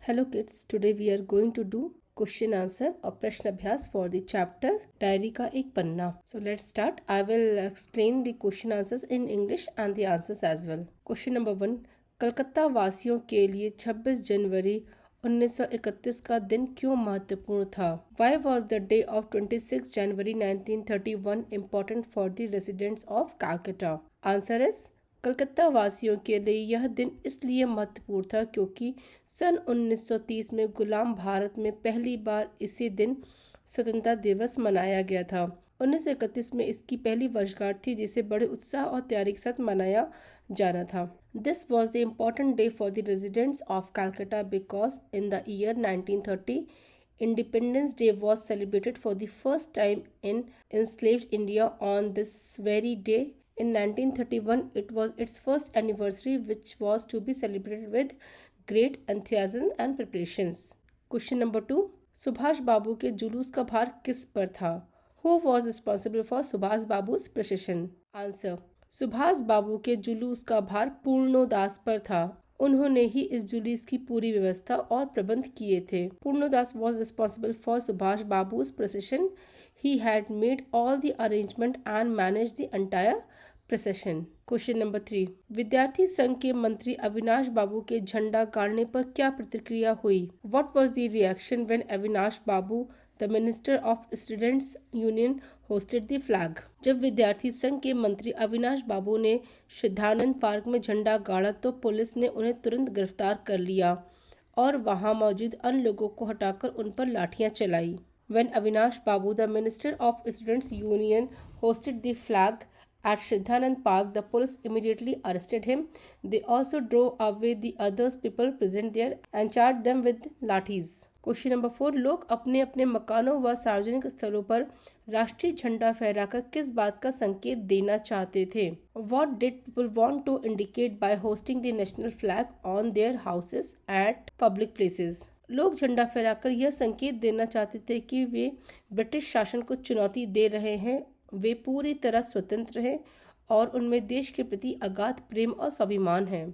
Hello kids, today we are going to do question answer or प्रश्न अभ्यास for the chapter diary का एक पन्ना. So let's start. I will explain the question answers in English and the answers as well. Question number 1. Calcutta वासियों के लिए 26 जनवरी 1931 का दिन क्यों महत्वपूर्ण था? Why was the day of 26 January 1931 important for the residents of Calcutta? Answer is Calcutta वासियों के लिए यह दिन इसलिए महत्वपूर्ण था क्योंकि सन 1930 में गुलाम भारत में पहली बार इसी दिन स्वतंत्रता दिवस मनाया गया था. 1931 में इसकी पहली वर्षगांठ थी जिसे बड़े उत्साह और तैयारी के साथ मनाया जाना था. This was the important day for the residents of Calcutta because in the year 1930 Independence Day was celebrated for the first time in enslaved India on this very day. In 1931, it was its first anniversary which was to be celebrated with great enthusiasm and preparations. Question number 2. Subhash Babu के जुलूस का भार किस पर था? Who was responsible for Subhash Babu's procession? Answer. Subhash Babu के जुलूस का भार पूर्णोदास पर था. उन्होंने ही इस जुलूस की पूरी व्यवस्था और प्रबंध किए थे. पूर्णोदास was responsible for Subhash Babu's procession. He had made all the arrangement and managed the entire procession. Question number 3. विद्यार्थी संघ के मंत्री अविनाश बाबू के झंडा गाड़ने पर क्या प्रतिक्रिया हुई? What was the reaction when Avinash Babu, the Minister of Students Union, hosted the flag? जब विद्यार्थी संघ के मंत्री अविनाश बाबू ने श्रद्धानंद पार्क में झंडा गाड़ा तो पुलिस ने उन्हें तुरंत गिरफ्तार कर लिया और वहां मौजूद अन्य लोगों को हटाकर उन पर लाठियां चलाई. When Avinash Babu, the Minister of Students Union, hosted the flag at Shraddhanand Park, the police immediately arrested him. They also drove away the other people present there and charged them with lathis. Question number 4. लोग अपने अपने मकानों व सार्वजनिक स्थलों पर राष्ट्रीय झंडा फहराकर किस बात का संकेत देना चाहते थे? What did people want to indicate by hosting the national flag on their houses at public places? लोग झंडा फहराकर यह संकेत देना चाहते थे कि वे ब्रिटिश शासन को चुनौती दे रहे हैं, वे पूरी तरह स्वतंत्र हैं और उनमें देश के प्रति अगाध प्रेम और स्वाभिमान है.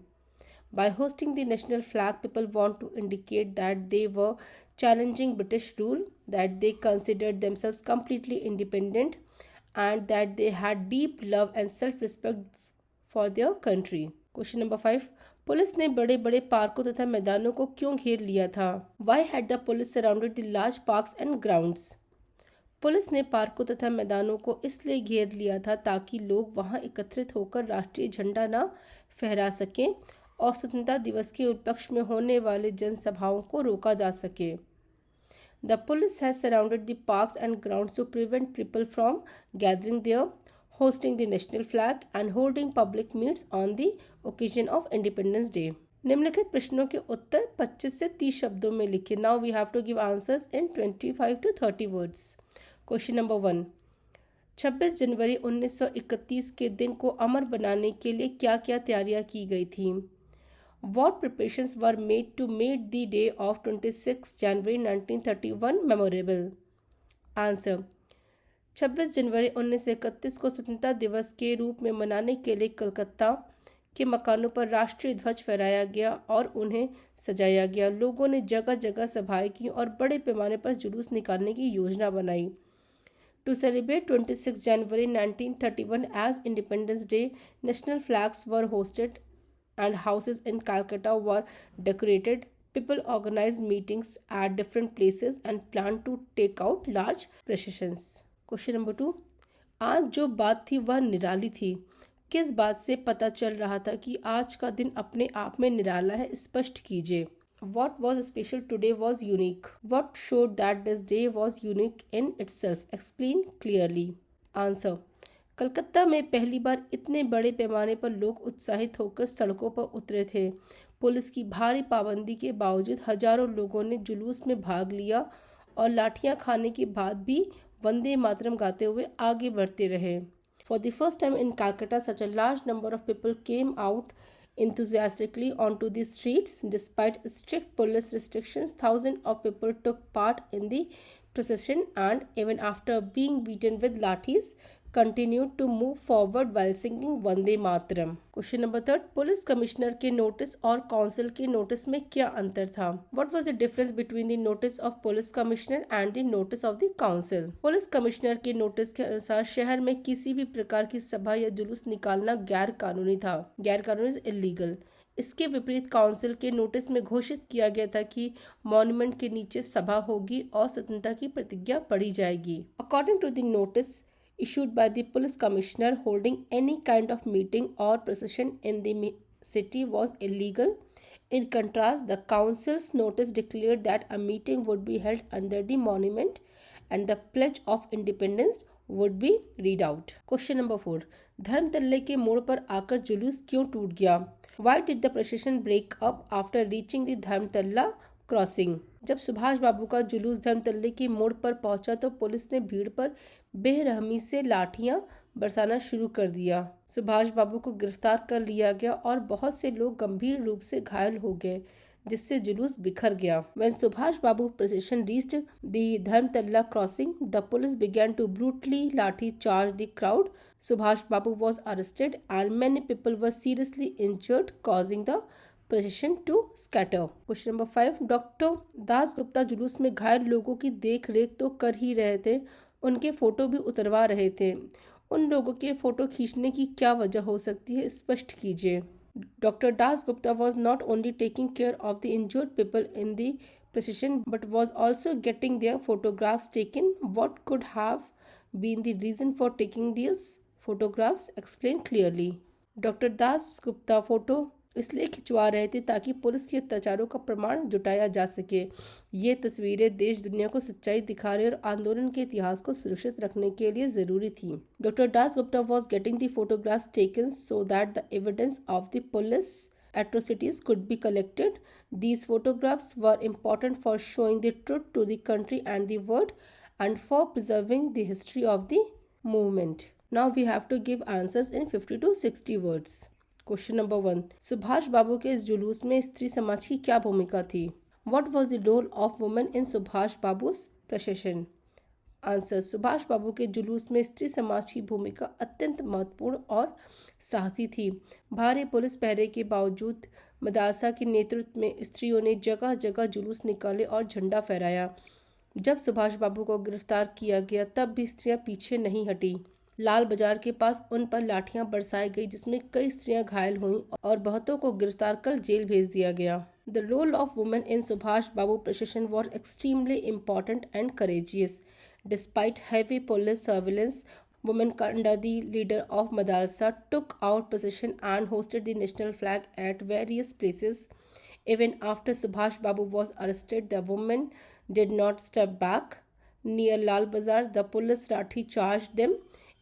By hosting the national flag, people want to indicate that they were challenging British rule, that they considered themselves completely independent, and that they had deep love and self-respect for their country. Question number 5. Police ने बड़े बड़े पार्कों तथा मैदानों को क्यों घेर लिया था? Why had the police surrounded the large parks and grounds? Police ने पार्कों तथा मैदानों को इसलिए घेर लिया था ताकि लोग वहां एकत्रित होकर राष्ट्रीय झंडा न फहरा सकें और स्वतंत्रता दिवस के उपलक्ष्य में होने वाले जनसभाओं को रोका जा सके. The police has surrounded the parks and grounds to prevent people from gathering there, hosting the national flag and holding public meets on the occasion of Independence Day. निम्नलिखित प्रश्नों के उत्तर 25 से 30 शब्दों में लिखें. Now we have to give answers in 25 to 30 words. Question number 1. 26 जनवरी 1931 के दिन को अमर बनाने के लिए क्या क्या तैयारियां की गई थी? What preparations were made to make the day of 26 January 1931 memorable? Answer. 26 जनवरी 1931 को स्वतंत्रता दिवस के रूप में मनाने के लिए कलकत्ता के मकानों पर राष्ट्रीय ध्वज फहराया गया और उन्हें सजाया गया. लोगों ने जगह जगह सभाएं की और बड़े पैमाने पर जुलूस निकालने की योजना बनाई. To celebrate 26 January 1931 as Independence Day, national flags were hosted and houses in Calcutta were decorated. People organized meetings at different places and planned to take out large processions. Question number 2. आज जो बात थी वह निराली थी. किस बात से पता चल रहा था कि आज का दिन अपने आप में निराला है? स्पष्ट कीजिए. What was special today was unique. What showed that this day was unique in itself? Explain clearly. Answer. Calcutta में पहली बार इतने बड़े पैमाने पर लोग उत्साहित होकर सड़कों पर उतरे थे. पुलिस की भारी पाबंदी के बावजूद हजारों लोगों ने जुलूस में भाग लिया और लाठियां खाने के बाद भी वंदे मातरम गाते हुए आगे बढ़ते रहे. For the first time in Calcutta, such a large number of people came out enthusiastically onto the streets. Despite strict police restrictions, thousands of people took part in the procession, and even after being beaten with lathis, continued to move forward while singing Vande Mataram. Question number 3, police commissioner के notice और council के notice में क्या अंतर था? What was the difference between the notice of police commissioner and the notice of the council? Police commissioner के notice के अनुसार शहर में किसी भी प्रकार की सभा या जुलूस निकालना गैर कानूनी था। गैर कानूनी इज इलीगल। इसके विपरीत काउंसिल के नोटिस में घोषित किया गया था कि मॉन्यूमेंट के नीचे सभा होगी और स्वतंत्रता की प्रतिज्ञा पढ़ी जाएगी। According to the notice issued by the police commissioner, holding any kind of meeting or procession in the city was illegal. In contrast, the council's notice declared that a meeting would be held under the monument and the pledge of independence would be read out. Question number 4, धर्मतल्ले के मोड़ पर आकर जुलूस क्यों टूट गया? Why did the procession break up after reaching the Dharmatala crossing? जब सुभाष बाबू का जुलूस धर्मतल्ले के मोड़ पर पहुंचा तो पुलिस ने भीड़ पर बेरहमी से लाठियां बरसाना शुरू कर दिया। सुभाष बाबू को गिरफ्तार कर लिया गया और बहुत से लोग गंभीर रूप से घायल हो गए, जिससे जुलूस बिखर गया। When Subhash Babu procession reached the Dharmatala crossing, the police began to brutally lathi charge the crowd. Subhash Babu was arrested and many people were seriously injured, causing the procession to scatter. Question number 5, doctor Das Gupta जुलूस में घायल लोगों की देख रेख तो कर ही रहे थे, उनके फोटो भी उतरवा रहे थे। उन लोगों के फोटो खींचने की क्या वजह हो सकती है, स्पष्ट कीजिए। Dr. Das Gupta was not only taking care of the injured people in the procession but was also getting their photographs taken. What could have been the reason for taking these photographs? Explain clearly. Doctor Das Gupta photo इसलिए खिंचवा रहे थे ताकि police के अत्याचारों का प्रमाण जुटाया जा सके। ये तस्वीरें देश दुनिया को सच्चाई दिखाने और आंदोलन के इतिहास को सुरक्षित रखने के लिए जरूरी थी। Doctor Das Gupta was getting the photographs taken so that the evidence of the police atrocities could be collected. These photographs were important for showing the truth to the country and the world and for preserving the history of the movement. Now we have to give answers in 50 to 60 words. Question number 1, Subhash Babu के इस जुलूस में स्त्री समाज की क्या भूमिका थी? What was the role of women in Subhash Babu's procession? Answer, Subhash Babu के जुलूस में स्त्री समाज की भूमिका अत्यंत महत्वपूर्ण और साहसी थी। भारी पुलिस पहरे के बावजूद मदरसा के नेतृत्व में स्त्रियों ने जगह जगह जुलूस निकाले और झंडा फहराया। जब सुभाष बाबू को गिरफ्तार किया गया तब भी स्त्रियां पीछे नहीं हटी। लाल बाजार के पास उन पर लाठियां बरसाई गई, जिसमें कई स्त्रियां घायल हुईं और बहुतों को गिरफ्तार कर जेल भेज दिया गया। The role of women in Subhas Babu procession was extremely important and courageous. Despite heavy police surveillance, women under the leader of Madalsa took out procession and hoisted the national flag at various places. Even after Subhash Babu was arrested, the women did not step back. Near Lal Bazar, the police lathi charged them,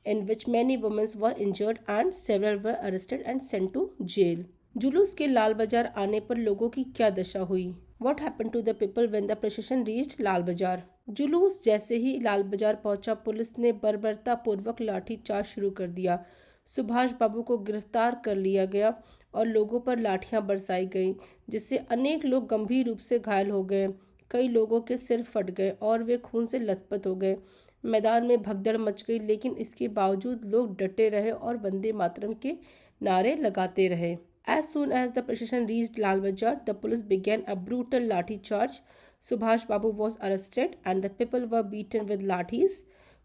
in which many women were injured and several were arrested and sent to jail. जुलूस के लाल बाजार आने पर लोगों की क्या दशा हुई? What happened to the people when the procession reached लाल बाजार? जुलूस जैसे ही लाल बाजार पहुंचा, पुलिस ने बर्बरता पूर्वक लाठी चार्ज शुरू कर दिया। सुभाष बाबू को गिरफ्तार कर लिया गया और लोगों पर लाठियां बरसाई गईं, जिससे अनेक लोग गंभीर रूप से घायल हो गए। कई लोगों के सिर फट गए और वे खून से लथपथ हो गए। मैदान में भगदड़ मच गई, लेकिन इसके बावजूद लोग डटे रहे और वंदे मातरम के नारे लगाते रहे। As soon as the procession reached Lal Bazar, the police began a brutal lathi charge. Subhash Babu was arrested and the people were beaten with lathis,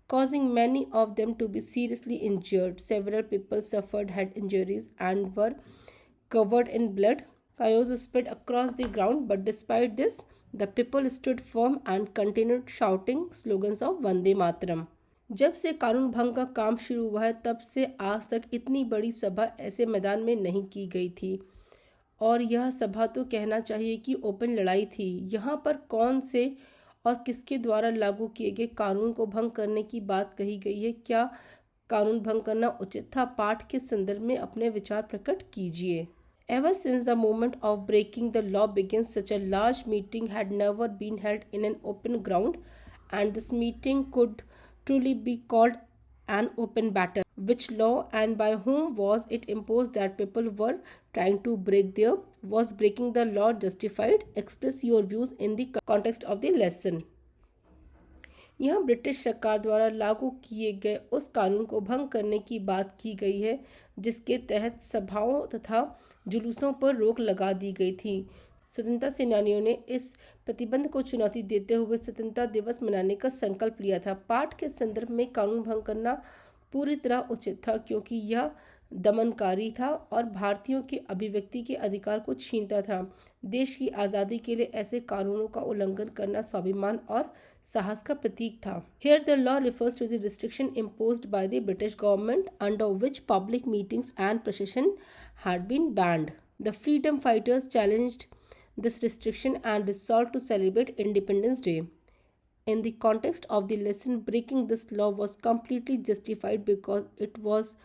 causing many of them to be seriously injured. Several people suffered head injuries and were covered in blood. Chaos spread across the ground, but despite this, the people stood firm and continued shouting slogans of Vande Mataram. जब से कानून भंग का काम शुरू हुआ है तब से आज तक इतनी बड़ी सभा ऐसे मैदान में नहीं की गई थी, और यह सभा तो कहना चाहिए कि ओपन लड़ाई थी। यहाँ पर कौन से और किसके द्वारा लागू किए गए कानून को भंग करने की बात कही गई है? क्या कानून भंग करना उचित था? पाठ के संदर्भ में अपने विचार प्रकट कीजिए। Ever since the moment of breaking the law began, such a large meeting had never been held in an open ground, and this meeting could truly be called an open battle. Which law and by whom was it imposed that people were trying to break there? Was breaking the law justified? Express your views in the context of the lesson. यहाँ British सरकार द्वारा लागू किए गए उस कानून को भंग करने की बात की गई है जिसके तहत सभाओं तथा जुलूसों पर रोक लगा दी गई थी। स्वतंत्रता सेनानियों ने इस प्रतिबंध को चुनौती देते हुए स्वतंत्रता दिवस मनाने का संकल्प लिया था। पाठ के संदर्भ में कानून भंग करना पूरी तरह उचित था क्योंकि यह दमनकारी था और भारतीयों के अभिव्यक्ति के अधिकार को छीनता था। देश की आज़ादी के लिए ऐसे कानूनों का उल्लंघन करना स्वाभिमान और साहस का प्रतीक था। Here the law refers to the restriction imposed by the British government under which public meetings and procession had been banned. The freedom fighters challenged this restriction and resolved to celebrate Independence Day. In the context of the lesson, breaking this law was completely justified because it was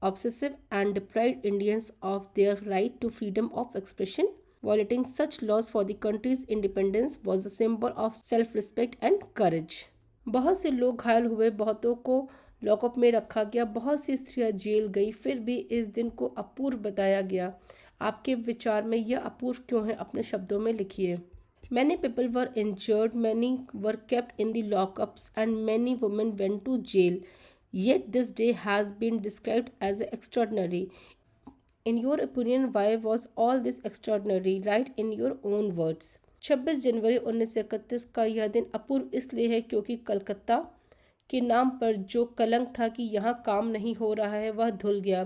obsessive and deprived Indians of their right to freedom of expression. Violating such laws for the country's independence was a symbol of self-respect and courage. बहुत से लोग घायल हुए, बहुतों को lockup में रखा गया, बहुत सी स्त्रियां जेल गई, फिर भी इस दिन को अपूर्व बताया गया। आपके विचार में यह अपूर्व क्यों है? अपने शब्दों में लिखिए। Many people were injured, many were kept in the lockups, and many women went to jail. Yet this day has been described as extraordinary. In your opinion, why was all this extraordinary? Write in your own words. 26 जनवरी 1931 का यह दिन अपूर्व इसलिए है क्योंकि कलकत्ता के नाम पर जो कलंक था कि यहाँ काम नहीं हो रहा है वह धुल गया।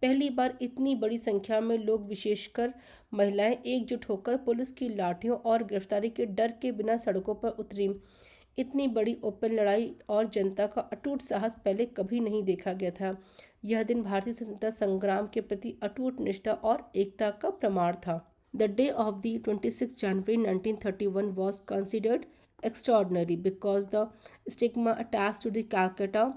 पहली बार इतनी बड़ी संख्या में लोग, विशेषकर महिलाएं, एकजुट होकर पुलिस की लाठियों और गिरफ्तारी के डर के बिना सड़कों पर उतरी। इतनी बड़ी ओपन लड़ाई और जनता का अटूट साहस पहले कभी नहीं देखा गया था। यह दिन भारतीय स्वतंत्रता संग्राम के प्रति अटूट निष्ठा और एकता का प्रमाण था। The day of the 26th January 1931 was considered extraordinary because the stigma attached to the Calcutta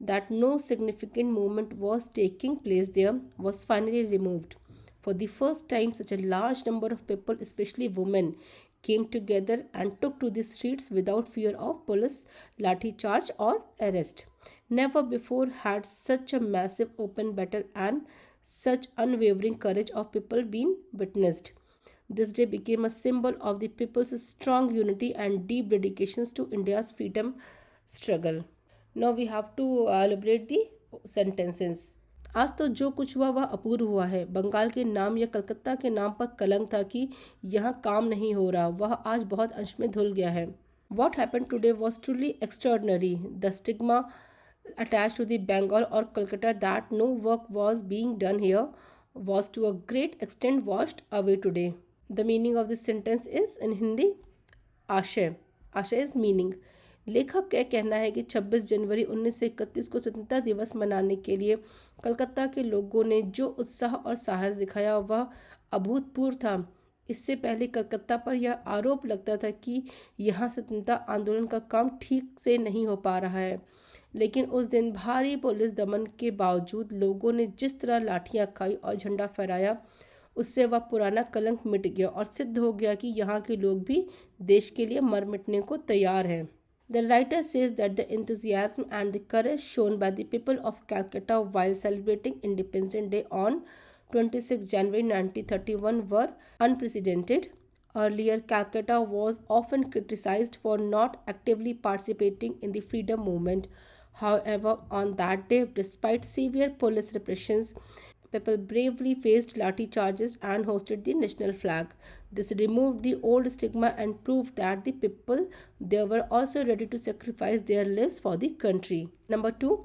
that no significant movement was taking place there was finally removed. For the first time, such a large number of people, especially women, came together and took to the streets without fear of police lathi charge or arrest. Never before had such a massive open battle and such unwavering courage of people been witnessed. This day became a symbol of the people's strong unity and deep dedications to India's freedom struggle. Now we have to elaborate the sentences. आज तो जो कुछ हुआ वह अपूर्व हुआ है। बंगाल के नाम या कलकत्ता के नाम पर कलंक था कि यहाँ काम नहीं हो रहा, वह आज बहुत अंश में धुल गया है। What happened today was truly extraordinary. The stigma attached to the Bengal or Calcutta that no work was being done here was to a great extent washed away today. The meaning of this sentence is in Hindi, आशय। आशय is meaning. लेखक का कहना है कि 26 जनवरी 1931 को स्वतंत्रता दिवस मनाने के लिए कलकत्ता के लोगों ने जो उत्साह और साहस दिखाया वह अभूतपूर्व था। इससे पहले कलकत्ता पर यह आरोप लगता था कि यहाँ स्वतंत्रता आंदोलन का काम ठीक से नहीं हो पा रहा है, लेकिन उस दिन भारी पुलिस दमन के बावजूद लोगों ने जिस तरह लाठियाँ खाई और झंडा फहराया, उससे वह पुराना कलंक मिट गया और सिद्ध हो गया कि यहाँ के लोग भी देश के लिए मर मिटने को तैयार हैं। The writer says that the enthusiasm and the courage shown by the people of Calcutta while celebrating Independence Day on 26 January 1931 were unprecedented. Earlier, Calcutta was often criticized for not actively participating in the freedom movement. However, on that day, despite severe police repressions, people bravely faced lathi charges and hoisted the national flag. This removed the old stigma and proved that the people there were also ready to sacrifice their lives for the country. Number 2.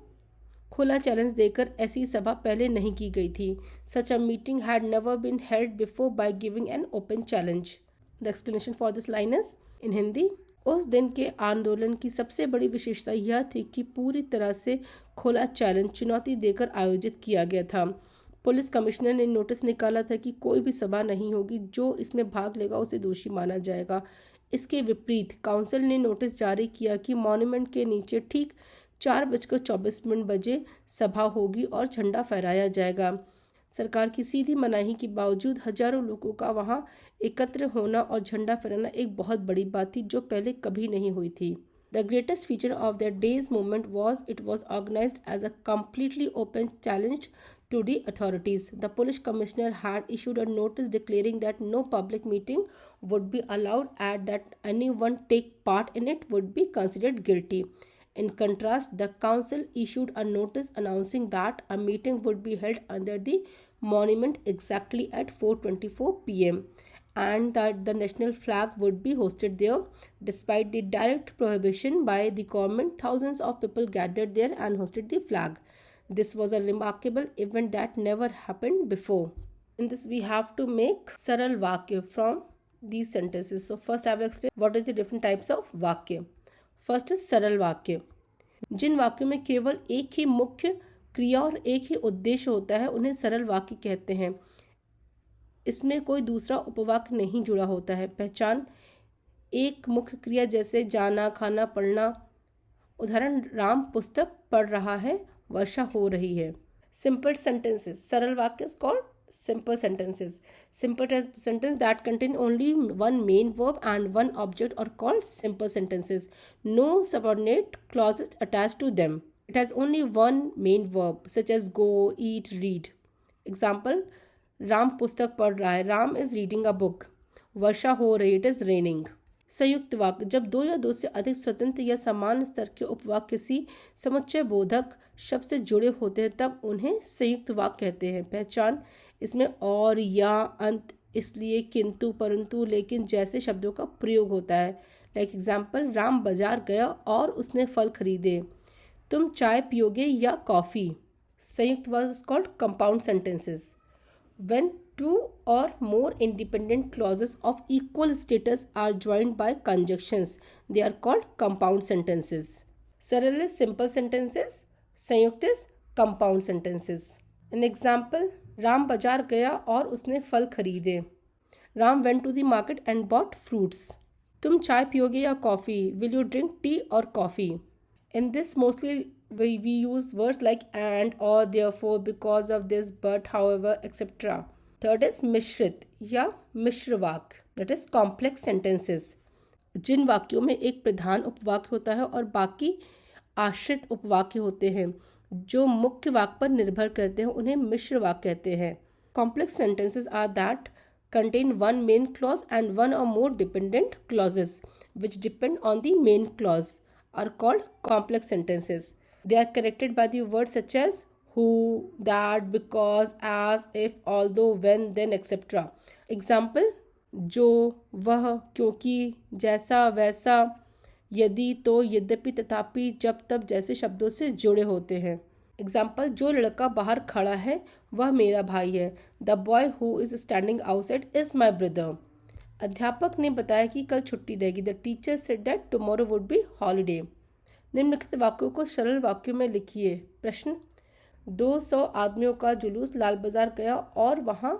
खुला challenge देकर ऐसी सभा पहले नहीं की गई थी. Such a meeting had never been held before by giving an open challenge. The explanation for this line is in Hindi. उस दिन के आंदोलन की सबसे बड़ी विशेषता यह थी कि पूरी तरह से खुला चैलेंज, चुनौती देकर आयोजित किया गया था। पुलिस कमिश्नर ने नोटिस निकाला था कि कोई भी सभा नहीं होगी, जो इसमें भाग लेगा उसे दोषी माना जाएगा। इसके विपरीत काउंसिल ने नोटिस जारी किया कि मॉन्यूमेंट के नीचे ठीक 4:24 बजे सभा होगी और झंडा फहराया जाएगा। सरकार की सीधी मनाही के बावजूद हजारों लोगों का वहां एकत्र होना और झंडा फहराना एक बहुत बड़ी बात थी जो पहले कभी नहीं हुई थी। The greatest feature of that day's movement was it was organized as a completely open challenge to the authorities. The police commissioner had issued a notice declaring that no public meeting would be allowed and that anyone take part in it would be considered guilty. In contrast, the council issued a notice announcing that a meeting would be held under the monument exactly at 4:24 p.m. and that the national flag would be hosted there. Despite the direct prohibition by the government, thousands of people gathered there and hosted the flag. This was a remarkable event that never happened before. In this, we have to make saral vakya from these sentences. So first I will explain what is the different types of vakya. First is सरल वाक्य. जिन वाक्यों में केवल एक ही मुख्य क्रिया और एक ही उद्देश्य होता है उन्हें सरल वाक्य कहते हैं. इसमें कोई दूसरा उपवाक्य नहीं जुड़ा होता है. पहचान एक मुख्य क्रिया जैसे जाना, खाना, पढ़ना. उदाहरण, राम पुस्तक पढ़ रहा है, वर्षा हो रही है. Simple sentences. सरल वाक्य is called simple sentences. Simple sentence that contain only one main verb and one object are called simple sentences. No subordinate clauses attached to them. It has only one main verb such as go, eat, read. Example, Ram पुस्तक पढ़ रहा है. Ram is reading a book. वर्षा हो रही, it is raining. संयुक्त वाक्य. जब दो या दो से अधिक स्वतंत्र या समान स्तर के उपवाक्य किसी समुच्चय बोधक शब्द से जुड़े होते हैं तब उन्हें संयुक्त वाक्य कहते हैं. पहचान इसमें और, या, अंत, इसलिए, किंतु, परंतु, लेकिन जैसे शब्दों का प्रयोग होता है. लाइक एग्जाम्पल, राम बाजार गया और उसने फल खरीदे. तुम चाय पियोगे या कॉफ़ी. संयुक्त वाक्य called compound sentences. When two or more independent clauses of equal status are joined by conjunctions, they are called compound sentences. Saral is simple sentences, संयुक्त is compound sentences. An example, Ram बाजार गया और उसने फल खरीदे. Ram went to the market and bought fruits. तुम चाय पियोगे या coffee. Will you drink tea or coffee? In this mostly we use words like and, or, therefore, because of this, but, however, etc. Third is मिश्रित या मिश्र वाक्य. That is complex sentences. जिन वाक्यों में एक प्रधान उपवाक्य होता है और बाकी आश्रित उपवाक्य होते हैं जो मुख्य वाक्य पर निर्भर करते हैं उन्हें मिश्र वाक्य कहते हैं. Complex sentences are that contain one main clause and one or more dependent clauses which depend on the main clause are called complex sentences. They are connected by the words such as who, that, because, as, if, although, when, then, etc. Example, जो, वह, क्योंकि, जैसा, वैसा, यदि, तो, यद्यपि, तथापि, जब, तब जैसे शब्दों से जुड़े होते हैं. एग्जाम्पल, जो लड़का बाहर खड़ा है वह मेरा भाई है. The boy who is standing outside is my brother. अध्यापक ने बताया कि कल छुट्टी रहेगी. The teacher said that tomorrow would be holiday. निम्नलिखित वाक्यों को सरल वाक्यों में लिखिए. प्रश्न, 200 आदमियों का जुलूस लाल बाजार गया और वहां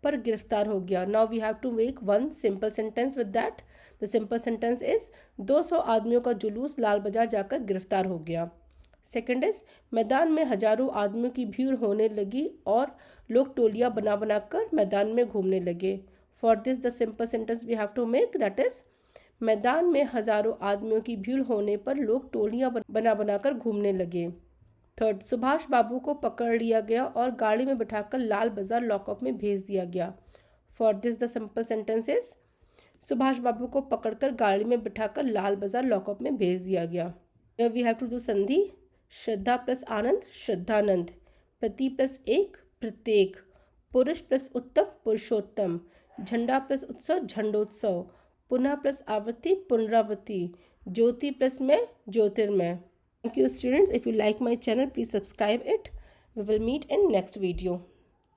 पर गिरफ्तार हो गया. Now we have to make one simple sentence with that. The simple sentence is 200 आदमियों का जुलूस लाल बाजार जाकर गिरफ्तार हो गया. सेकेंड इज, मैदान में हजारों आदमियों की भीड़ होने लगी और लोग टोलियां बना बनाकर मैदान में घूमने लगे. For this the simple sentence we have to make that is, मैदान में हजारों आदमियों की भीड़ होने पर लोग टोलियां बना बनाकर घूमने लगे. थर्ड, सुभाष बाबू को पकड़ लिया गया और गाड़ी में बिठाकर लाल बाजार लॉकअप में भेज दिया गया. For this the simple sentence is, Subhash Babu को पकड़कर गाड़ी में बिठाकर लाल बाजार लॉकअप में भेज दिया गया. वी हैव टू डू संधि. श्रद्धा प्लस आनंद, श्रद्धानंद. प्रति प्लस एक, प्रत्येक. पुरुष प्लस उत्तम, पुरुषोत्तम. झंडा प्लस उत्सव, झंडोत्सव. पुनः प्लस आवृत्ति, पुनरावृत्ति. ज्योति प्लस मैं, ज्योतिर्मय. Thank you students. If you like my channel, please subscribe it. We will meet in next video.